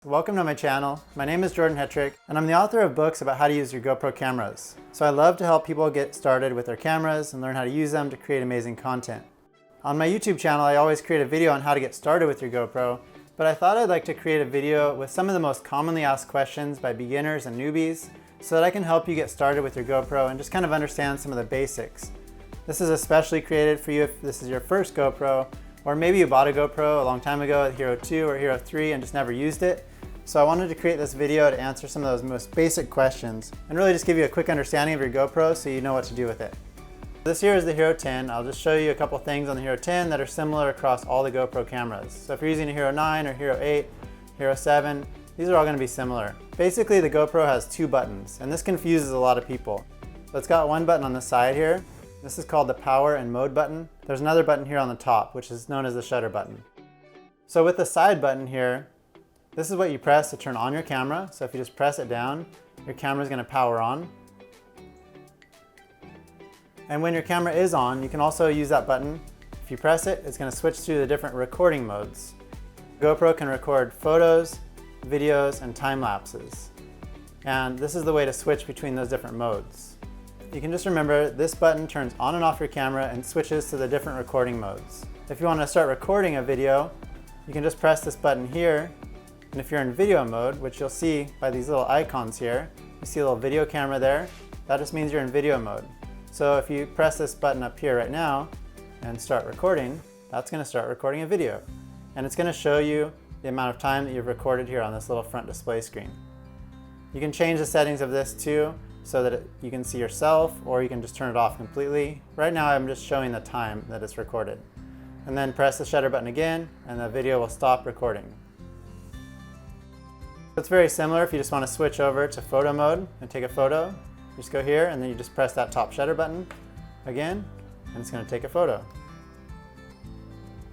Welcome to my channel. My name is Jordan Hetrick, and I'm the author of books about how to use your GoPro cameras. So I love to help people get started with their cameras and learn how to use them to create amazing content. On my YouTube channel, I always create a video on how to get started with your GoPro, but I thought I'd like to create a video with some of the most commonly asked questions by beginners and newbies so that I can help you get started with your GoPro and just kind of understand some of the basics. This is especially created for you if this is your first GoPro, or maybe you bought a GoPro a long time ago, a Hero 2 or Hero 3, and just never used it. So I wanted to create this video to answer some of those most basic questions and really just give you a quick understanding of your GoPro so you know what to do with it. This here is the Hero 10. I'll just show you a couple things on the Hero 10 that are similar across all the GoPro cameras. So if you're using a Hero 9 or Hero 8, Hero 7, these are all going to be similar. Basically, the GoPro has two buttons, and this confuses a lot of people. So it's got one button on the side here. This is called the power and mode button. There's another button here on the top, which is known as the shutter button. So with the side button here, this is what you press to turn on your camera. So if you just press it down, your camera is going to power on. And when your camera is on, you can also use that button. If you press it, it's going to switch to the different recording modes. GoPro can record photos, videos, and time lapses. And this is the way to switch between those different modes. You can just remember this button turns on and off your camera and switches to the different recording modes. If you want to start recording a video, you can just press this button here. And if you're in video mode, which you'll see by these little icons here, you see a little video camera there, that just means you're in video mode. So if you press this button up here right now and start recording, that's going to start recording a video. And it's going to show you the amount of time that you've recorded here on this little front display screen. You can change the settings of this too, so that you can see yourself, or you can just turn it off completely. Right now I'm just showing the time that it's recorded. And then press the shutter button again, and the video will stop recording. It's very similar if you just want to switch over to photo mode and take a photo. You just go here and then you just press that top shutter button again, and it's going to take a photo.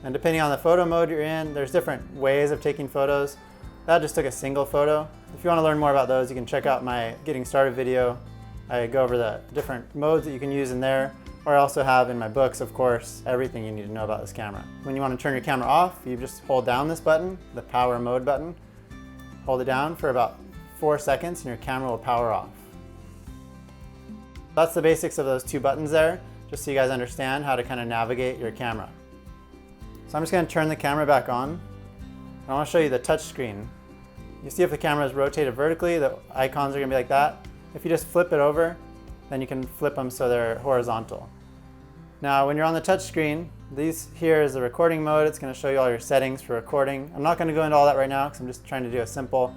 And depending on the photo mode you're in, there's different ways of taking photos. That just took a single photo. If you want to learn more about those, you can check out my Getting Started video. I go over the different modes that you can use in there, or I also have in my books, of course, everything you need to know about this camera. When you want to turn your camera off, you just hold down this button, the power mode button. Hold it down for about 4 seconds and your camera will power off. That's the basics of those two buttons there, just so you guys understand how to kind of navigate your camera. So I'm just going to turn the camera back on. I want to show you the touch screen. You see if the camera is rotated vertically, the icons are going to be like that. If you just flip it over, then you can flip them so they're horizontal. Now when you're on the touch screen, here is the recording mode. It's going to show you all your settings for recording. I'm not going to go into all that right now because I'm just trying to do a simple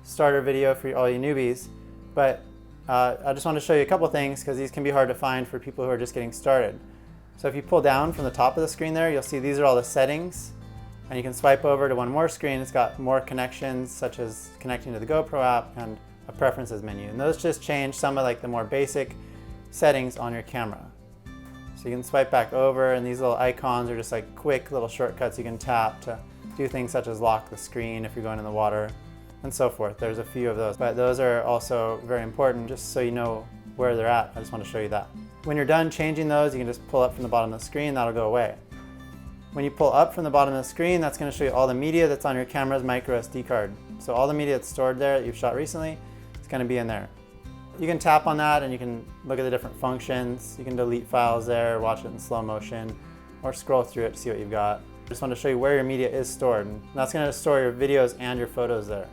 starter video for all you newbies. But I just want to show you a couple things because these can be hard to find for people who are just getting started. So if you pull down from the top of the screen there, you'll see these are all the settings. And you can swipe over to one more screen. It's got more connections, such as connecting to the GoPro app and a preferences menu. And those just change some of the more basic settings on your camera. So you can swipe back over, and these little icons are just like quick little shortcuts you can tap to do things such as lock the screen if you're going in the water and so forth. There's a few of those, but those are also very important just so you know where they're at. I just want to show you that. When you're done changing those, you can just pull up from the bottom of the screen, that'll go away. When you pull up from the bottom of the screen, that's going to show you all the media that's on your camera's microSD card. So all the media that's stored there that you've shot recently, it's going to be in there. You can tap on that and you can look at the different functions. You can delete files there, watch it in slow motion, or scroll through it to see what you've got. I just want to show you where your media is stored. And that's going to store your videos and your photos there.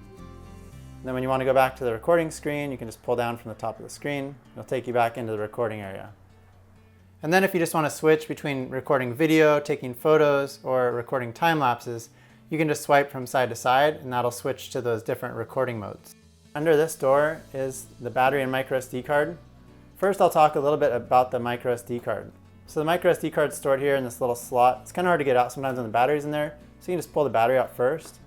And then when you want to go back to the recording screen, you can just pull down from the top of the screen. It'll take you back into the recording area. And then if you just want to switch between recording video, taking photos, or recording time lapses, you can just swipe from side to side and that'll switch to those different recording modes. Under this door is the battery and microSD card. First I'll talk a little bit about the microSD card. So the microSD card is stored here in this little slot. It's kind of hard to get out sometimes when the battery's in there, so you can just pull the battery out first.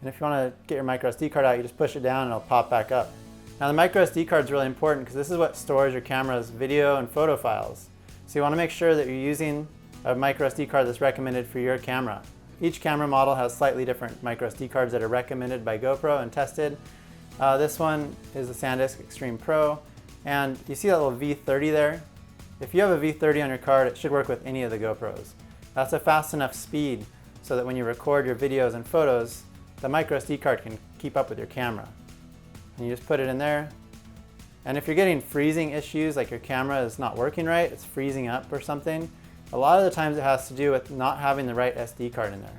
And if you want to get your microSD card out, you just push it down and it'll pop back up. Now the microSD card is really important because this is what stores your camera's video and photo files. So you want to make sure that you're using a microSD card that's recommended for your camera. Each camera model has slightly different microSD cards that are recommended by GoPro and tested. This one is the SanDisk Extreme Pro, and you see that little V30 there? If you have a V30 on your card, it should work with any of the GoPros. That's a fast enough speed so that when you record your videos and photos, the microSD card can keep up with your camera. And you just put it in there. And if you're getting freezing issues, like your camera is not working right, it's freezing up or something, a lot of the times it has to do with not having the right SD card in there.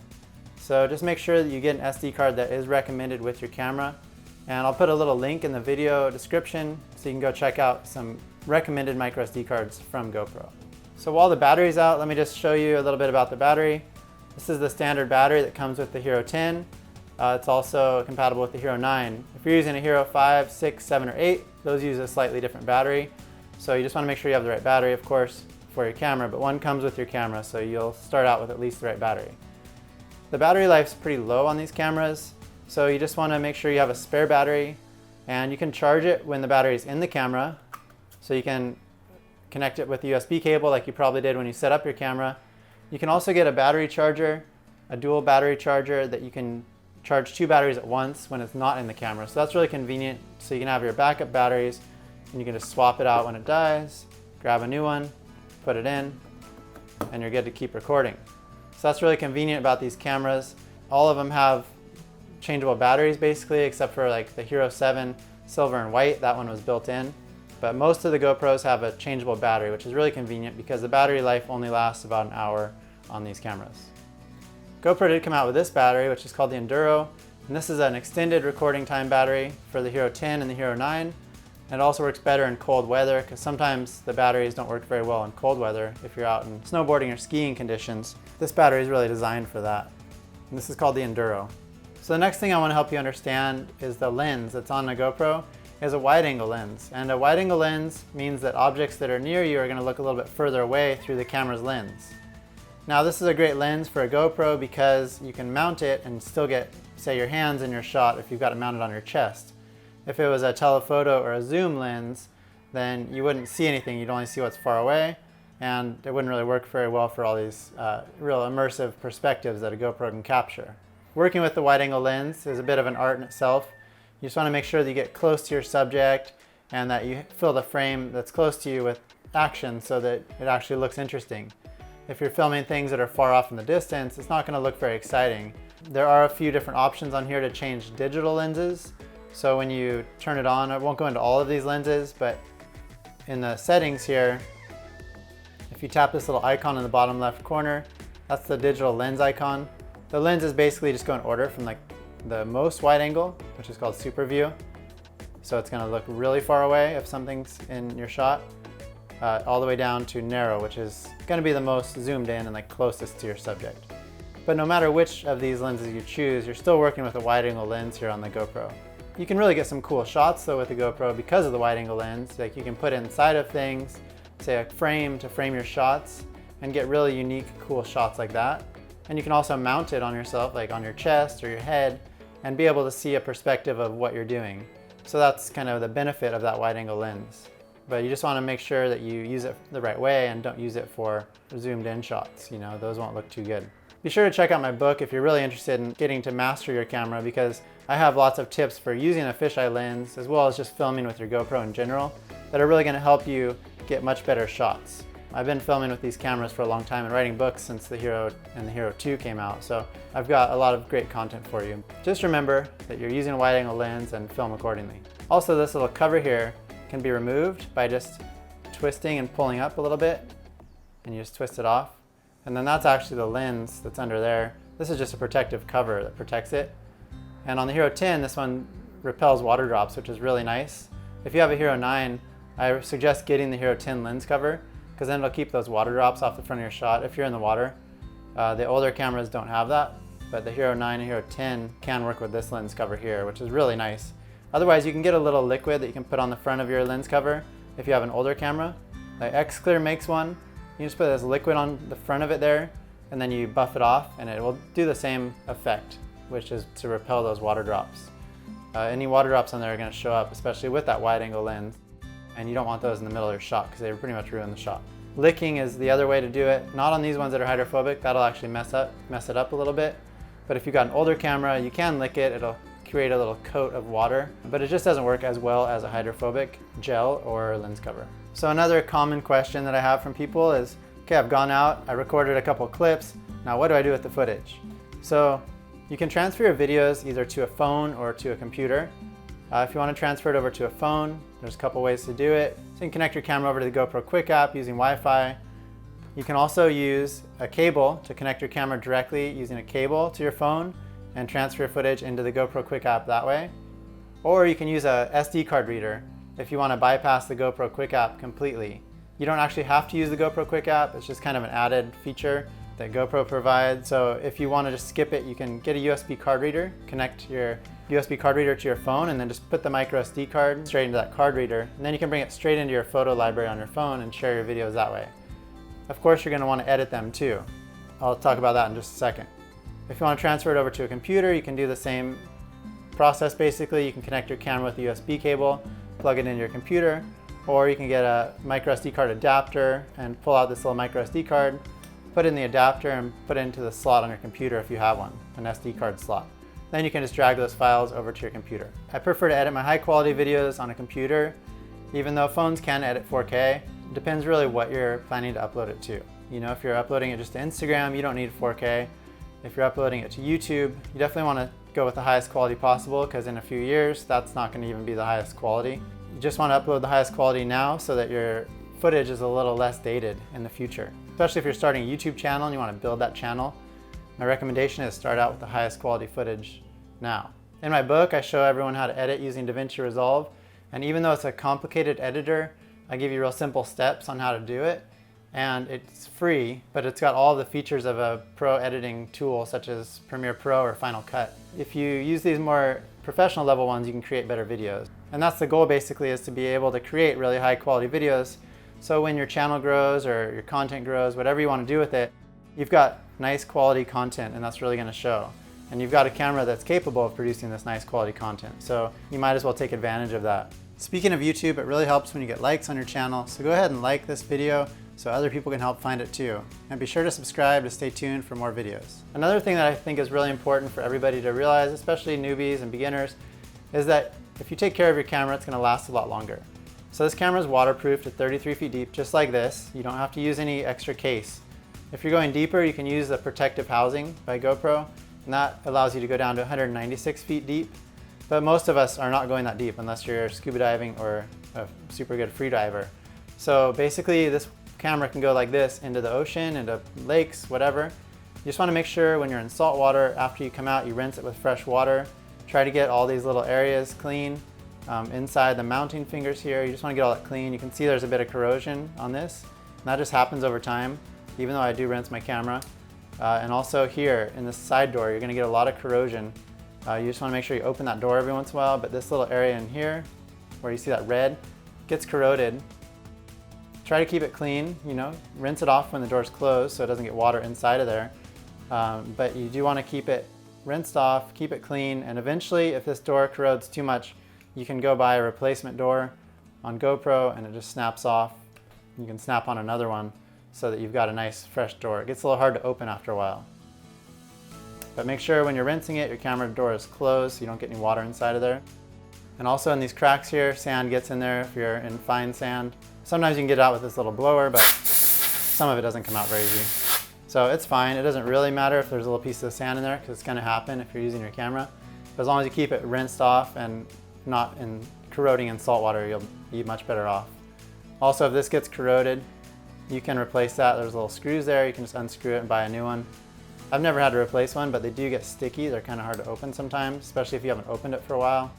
So just make sure that you get an SD card that is recommended with your camera. And I'll put a little link in the video description so you can go check out some recommended microSD cards from GoPro. So while the battery's out, let me just show you a little bit about the battery. This is the standard battery that comes with the Hero 10. It's also compatible with the Hero 9. If you're using a Hero 5, 6, 7, or 8, those use a slightly different battery. So you just want to make sure you have the right battery, of course, for your camera, but one comes with your camera, so you'll start out with at least the right battery. The battery life's pretty low on these cameras, so you just want to make sure you have a spare battery, and you can charge it when the battery's in the camera. So you can connect it with a USB cable like you probably did when you set up your camera. You can also get a battery charger, a dual battery charger that you can charge 2 batteries at once when it's not in the camera. So that's really convenient. So you can have your backup batteries and you can just swap it out when it dies, grab a new one, put it in, and you're good to keep recording. So that's really convenient about these cameras. All of them have changeable batteries basically, except for like the Hero 7 silver and white. That one was built in. But most of the GoPros have a changeable battery, which is really convenient because the battery life only lasts about an hour on these cameras. GoPro did come out with this battery, which is called the Enduro, and this is an extended recording time battery for the Hero 10 and the Hero 9. And it also works better in cold weather because sometimes the batteries don't work very well in cold weather if you're out in snowboarding or skiing conditions. This battery is really designed for that. And this is called the Enduro. So the next thing I want to help you understand is the lens that's on the GoPro is a wide angle lens. And a wide angle lens means that objects that are near you are going to look a little bit further away through the camera's lens. Now this is a great lens for a GoPro because you can mount it and still get, say, your hands in your shot if you've got it mounted on your chest. If it was a telephoto or a zoom lens, then you wouldn't see anything. You'd only see what's far away, and it wouldn't really work very well for all these real immersive perspectives that a GoPro can capture. Working with the wide angle lens is a bit of an art in itself. You just want to make sure that you get close to your subject and that you fill the frame that's close to you with action so that it actually looks interesting. If you're filming things that are far off in the distance, it's not going to look very exciting. There are a few different options on here to change digital lenses. So when you turn it on, I won't go into all of these lenses, but in the settings here, if you tap this little icon in the bottom left corner, that's the digital lens icon. The lenses basically just go in order from like the most wide angle, which is called super view. So it's going to look really far away if something's in your shot, all the way down to narrow, which is going to be the most zoomed in and like closest to your subject. But no matter which of these lenses you choose, you're still working with a wide angle lens here on the GoPro. You can really get some cool shots though with the GoPro because of the wide angle lens. Like you can put inside of things, say a frame to frame your shots, and get really unique, cool shots like that. And you can also mount it on yourself, like on your chest or your head, and be able to see a perspective of what you're doing. So that's kind of the benefit of that wide angle lens. But you just want to make sure that you use it the right way and don't use it for zoomed in shots. You know, those won't look too good. Be sure to check out my book if you're really interested in getting to master your camera, because I have lots of tips for using a fisheye lens as well as just filming with your GoPro in general that are really going to help you get much better shots. I've been filming with these cameras for a long time and writing books since the Hero and the Hero 2 came out, so I've got a lot of great content for you. Just remember that you're using a wide angle lens and film accordingly. Also, this little cover here can be removed by just twisting and pulling up a little bit, and you just twist it off. And then that's actually the lens that's under there. This is just a protective cover that protects it. And on the Hero 10, this one repels water drops, which is really nice. If you have a Hero 9, I suggest getting the Hero 10 lens cover, because then it'll keep those water drops off the front of your shot if you're in the water. The older cameras don't have that, but the Hero 9 and Hero 10 can work with this lens cover here, which is really nice. Otherwise, you can get a little liquid that you can put on the front of your lens cover if you have an older camera. Like X-Clear makes one. You just put this liquid on the front of it there, and then you buff it off, and it will do the same effect, which is to repel those water drops. Any water drops on there are going to show up, especially with that wide angle lens, and you don't want those in the middle of your shot because they pretty much ruin the shot. Licking is the other way to do it. Not on these ones that are hydrophobic. That'll actually mess it up a little bit. But if you've got an older camera, you can lick it. It'll create a little coat of water, but it just doesn't work as well as a hydrophobic gel or lens cover. So another common question that I have from people is, okay, I've gone out, I recorded a couple clips, now what do I do with the footage? So You can transfer your videos either to a phone or to a computer. If you want to transfer it over to a phone, there's a couple ways to do it. So you can connect your camera over to the GoPro Quick app using Wi-Fi. You can also use a cable to connect your camera directly using a cable to your phone and transfer your footage into the GoPro Quick app that way. Or you can use a SD card reader if you want to bypass the GoPro Quick app completely. You don't actually have to use the GoPro Quick app, it's just kind of an added feature that GoPro provides. So if you want to just skip it, you can get a USB card reader, connect your USB card reader to your phone, and then just put the microSD card straight into that card reader. And then you can bring it straight into your photo library on your phone and share your videos that way. Of course, you're going to want to edit them too. I'll talk about that in just a second. If you want to transfer it over to a computer, you can do the same process basically. You can connect your camera with a USB cable, plug it into your computer, or you can get a microSD card adapter and pull out this little microSD card, put in the adapter and put it into the slot on your computer if you have one, an SD card slot. Then you can just drag those files over to your computer. I prefer to edit my high quality videos on a computer, even though phones can edit 4K. It depends really what you're planning to upload it to. You know, if you're uploading it just to Instagram, you don't need 4K. If you're uploading it to YouTube, you definitely want to go with the highest quality possible, because in a few years, that's not going to even be the highest quality. You just want to upload the highest quality now so that your footage is a little less dated in the future. Especially if you're starting a YouTube channel and you want to build that channel, my recommendation is start out with the highest quality footage now. In my book, I show everyone how to edit using DaVinci Resolve, and even though it's a complicated editor, I give you real simple steps on how to do it. And it's free, but it's got all the features of a pro editing tool such as Premiere Pro or Final Cut. If you use these more professional level ones, you can create better videos. And that's the goal basically, is to be able to create really high quality videos. So when your channel grows or your content grows, whatever you want to do with it, you've got nice quality content, and that's really going to show. And you've got a camera that's capable of producing this nice quality content. So you might as well take advantage of that. Speaking of YouTube, it really helps when you get likes on your channel. So go ahead and like this video so other people can help find it too. And be sure to subscribe to stay tuned for more videos. Another thing that I think is really important for everybody to realize, especially newbies and beginners, is that if you take care of your camera, it's going to last a lot longer. So this camera is waterproof to 33 feet deep, just like this. You don't have to use any extra case. If you're going deeper, you can use the protective housing by GoPro, and that allows you to go down to 196 feet deep. But most of us are not going that deep unless you're scuba diving or a super good free diver. So basically this camera can go like this into the ocean, into lakes, whatever. You just want to make sure when you're in salt water, after you come out, you rinse it with fresh water. Try to get all these little areas clean. Inside the mounting fingers here, you just want to get all that clean. You can see there's a bit of corrosion on this, and that just happens over time, even though I do rinse my camera. And also here in this side door, you're going to get a lot of corrosion. You just want to make sure you open that door every once in a while, but this little area in here, where you see that red, gets corroded. Try to keep it clean, you know, rinse it off when the door's closed so it doesn't get water inside of there. But you do want to keep it rinsed off, keep it clean, and eventually if this door corrodes too much, you can go buy a replacement door on GoPro and it just snaps off. You can snap on another one so that you've got a nice fresh door. It gets a little hard to open after a while. But make sure when you're rinsing it, your camera door is closed so you don't get any water inside of there. And also in these cracks here, sand gets in there if you're in fine sand. Sometimes you can get it out with this little blower, but some of it doesn't come out very easy. So it's fine. It doesn't really matter if there's a little piece of sand in there, because it's going to happen if you're using your camera. But as long as you keep it rinsed off and not corroding in salt water, you'll be much better off. Also, if this gets corroded, you can replace that. There's little screws there. You can just unscrew it and buy a new one. I've never had to replace one, but they do get sticky. They're kind of hard to open sometimes, especially if you haven't opened it for a while.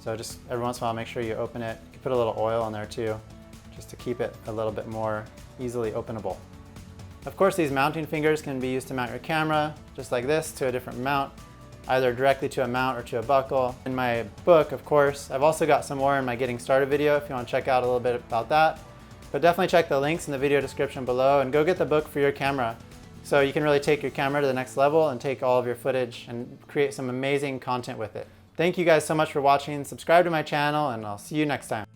So just every once in a while, make sure you open it. You can put a little oil in there too, just to keep it a little bit more easily openable. Of course, these mounting fingers can be used to mount your camera, just like this, to a different mount, either directly to a mount or to a buckle. In my book, of course, I've also got some more in my Getting Started video if you want to check out a little bit about that. But definitely check the links in the video description below and go get the book for your camera so you can really take your camera to the next level and take all of your footage and create some amazing content with it. Thank you guys so much for watching. Subscribe to my channel and I'll see you next time.